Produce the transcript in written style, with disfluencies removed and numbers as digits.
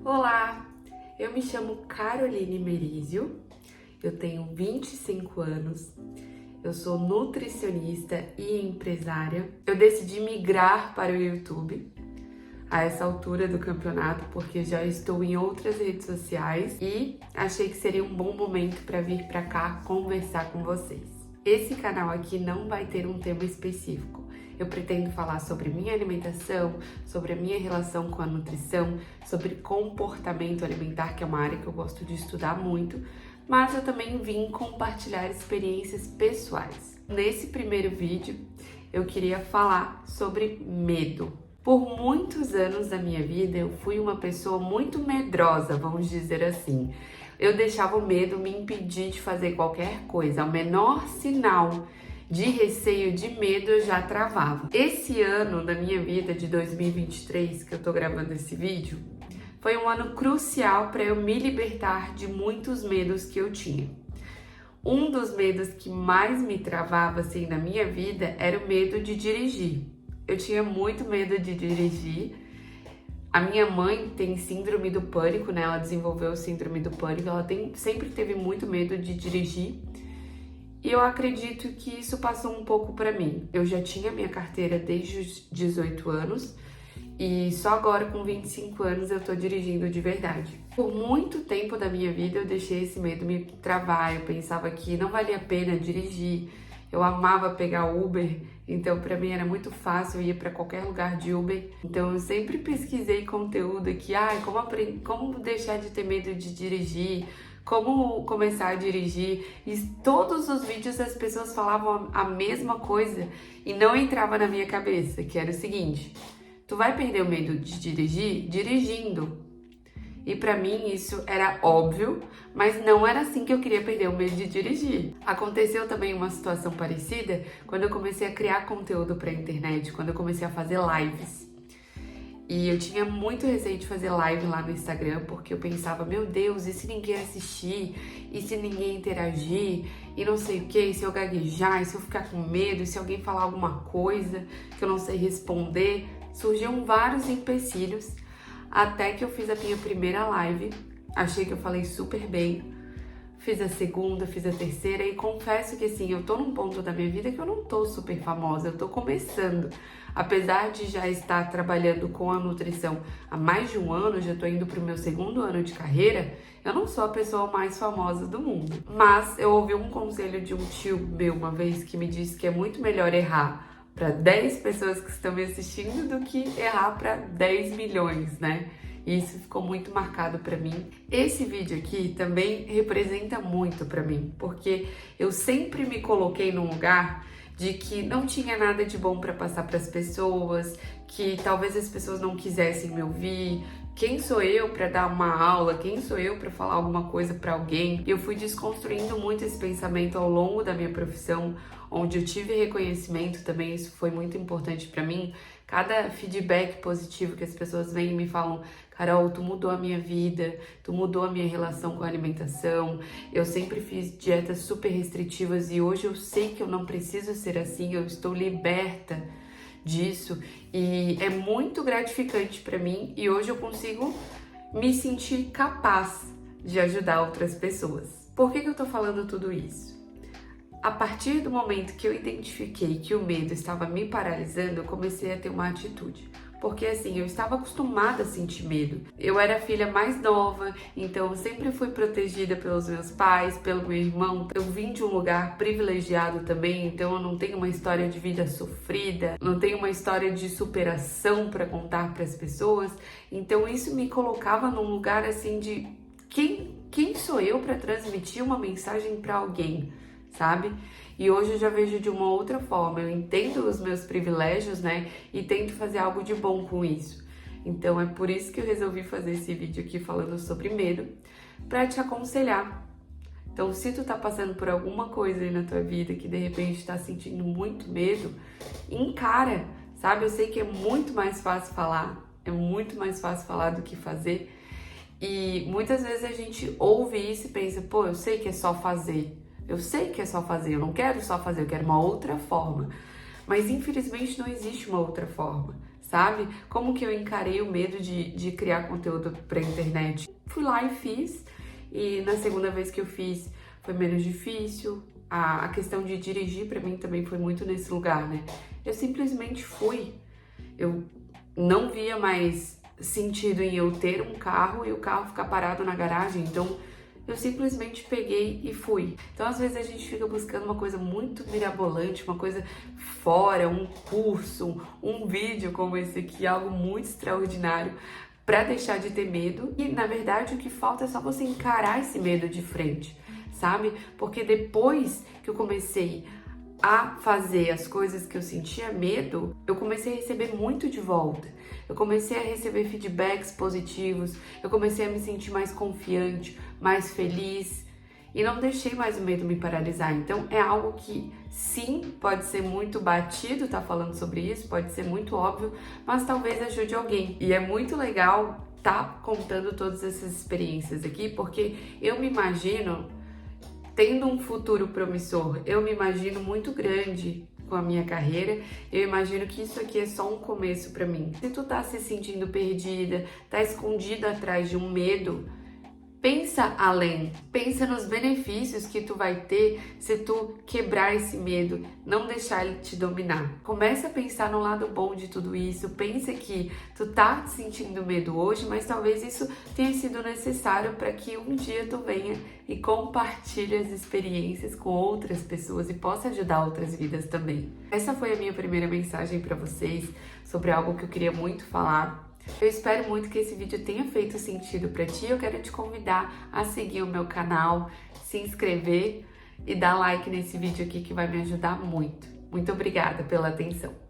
Olá, eu me chamo Caroline Merizio, eu tenho 25 anos, eu sou nutricionista e empresária. Eu decidi migrar para o YouTube a essa altura do campeonato porque já estou em outras redes sociais e achei que seria um bom momento para vir para cá conversar com vocês. Esse canal aqui não vai ter um tema específico. Eu pretendo falar sobre minha alimentação, sobre a minha relação com a nutrição, sobre comportamento alimentar, que é uma área que eu gosto de estudar muito, mas eu também vim compartilhar experiências pessoais. Nesse primeiro vídeo, eu queria falar sobre medo. Por muitos anos da minha vida, eu fui uma pessoa muito medrosa, vamos dizer assim. Eu deixava o medo me impedir de fazer qualquer coisa. Ao menor sinal de receio, de medo, eu já travava. Esse ano da minha vida, de 2023, que eu tô gravando esse vídeo, foi um ano crucial para eu me libertar de muitos medos que eu tinha. Um dos medos que mais me travava, assim, na minha vida era o medo de dirigir. Eu tinha muito medo de dirigir. A minha mãe tem síndrome do pânico, né? Ela desenvolveu síndrome do pânico. Ela sempre teve muito medo de dirigir. E eu acredito que isso passou um pouco para mim. Eu já tinha minha carteira desde os 18 anos e só agora com 25 anos eu tô dirigindo de verdade. Por muito tempo da minha vida eu deixei esse medo me travar. Eu pensava que não valia a pena dirigir. Eu amava pegar Uber, então para mim era muito fácil ir para qualquer lugar de Uber. Então eu sempre pesquisei conteúdo aqui, como deixar de ter medo de dirigir, como começar a dirigir, e todos os vídeos as pessoas falavam a mesma coisa e não entrava na minha cabeça, que era o seguinte: tu vai perder o medo de dirigir dirigindo. E pra mim isso era óbvio, mas não era assim que eu queria perder o medo de dirigir. Aconteceu também uma situação parecida quando eu comecei a criar conteúdo pra internet, quando eu comecei a fazer lives. E eu tinha muito receio de fazer live lá no Instagram, porque eu pensava, meu Deus, e se ninguém assistir? E se ninguém interagir? E não sei o que, e se eu gaguejar? E se eu ficar com medo? E se alguém falar alguma coisa que eu não sei responder? Surgiam vários empecilhos, até que eu fiz a minha primeira live. Achei que eu falei super bem. Fiz a segunda, fiz a terceira e confesso que assim, eu tô num ponto da minha vida que eu não tô super famosa, eu tô começando. Apesar de já estar trabalhando com a nutrição há mais de um ano, já tô indo pro meu segundo ano de carreira, eu não sou a pessoa mais famosa do mundo. Mas eu ouvi um conselho de um tio meu uma vez que me disse que é muito melhor errar para 10 pessoas que estão me assistindo do que errar para 10 milhões, né? E isso ficou muito marcado para mim. Esse vídeo aqui também representa muito para mim, porque eu sempre me coloquei num lugar de que não tinha nada de bom para passar para as pessoas, que talvez as pessoas não quisessem me ouvir. Quem sou eu para dar uma aula? Quem sou eu para falar alguma coisa para alguém? E eu fui desconstruindo muito esse pensamento ao longo da minha profissão, onde eu tive reconhecimento também, isso foi muito importante para mim. Cada feedback positivo que as pessoas vêm e me falam: Carol, tu mudou a minha vida, tu mudou a minha relação com a alimentação. Eu sempre fiz dietas super restritivas e hoje eu sei que eu não preciso ser assim, eu estou liberta disso e é muito gratificante para mim e hoje eu consigo me sentir capaz de ajudar outras pessoas. Por que eu tô falando tudo isso? A partir do momento que eu identifiquei que o medo estava me paralisando, eu comecei a ter uma atitude. Porque assim, eu estava acostumada a sentir medo. Eu era a filha mais nova, então eu sempre fui protegida pelos meus pais, pelo meu irmão. Eu vim de um lugar privilegiado também, então eu não tenho uma história de vida sofrida, não tenho uma história de superação para contar para as pessoas. Então isso me colocava num lugar assim de quem sou eu para transmitir uma mensagem para alguém? Sabe? E hoje eu já vejo de uma outra forma, eu entendo os meus privilégios, né? E tento fazer algo de bom com isso. Então é por isso que eu resolvi fazer esse vídeo aqui falando sobre medo, pra te aconselhar. Então se tu tá passando por alguma coisa aí na tua vida que de repente tá sentindo muito medo, encara, sabe? Eu sei que é muito mais fácil falar, do que fazer. E muitas vezes a gente ouve isso e pensa, pô, eu sei que é só fazer. Eu sei que é só fazer, eu não quero só fazer, eu quero uma outra forma. Mas infelizmente não existe uma outra forma. sabe? Como que eu encarei o medo de criar conteúdo pra internet? Fui lá e fiz, e na segunda vez que eu fiz foi menos difícil. A questão de dirigir pra mim também foi muito nesse lugar, né? Eu simplesmente fui. Eu não via mais sentido em eu ter um carro e o carro ficar parado na garagem, então eu simplesmente peguei e fui. Então às vezes a gente fica buscando uma coisa muito mirabolante, uma coisa fora, um curso, um vídeo como esse aqui, algo muito extraordinário para deixar de ter medo. E na verdade o que falta é só você encarar esse medo de frente, sabe? Porque depois que eu comecei a fazer as coisas que eu sentia medo, eu comecei a receber muito de volta. Eu comecei a receber feedbacks positivos, eu comecei a me sentir mais confiante, mais feliz e não deixei mais o medo me paralisar. Então é algo que sim, pode ser muito batido, tá falando sobre isso, pode ser muito óbvio, mas talvez ajude alguém. E é muito legal tá contando todas essas experiências aqui, porque eu me imagino tendo um futuro promissor, eu me imagino muito grande com a minha carreira, eu imagino que isso aqui é só um começo pra mim. Se tu tá se sentindo perdida, tá escondida atrás de um medo, pensa além, pensa nos benefícios que tu vai ter se tu quebrar esse medo, não deixar ele te dominar. Começa a pensar no lado bom de tudo isso, pensa que tu tá sentindo medo hoje, mas talvez isso tenha sido necessário para que um dia tu venha e compartilhe as experiências com outras pessoas e possa ajudar outras vidas também. Essa foi a minha primeira mensagem para vocês sobre algo que eu queria muito falar. Eu espero muito que esse vídeo tenha feito sentido para ti. Eu quero te convidar a seguir o meu canal, se inscrever e dar like nesse vídeo aqui que vai me ajudar muito. Muito obrigada pela atenção.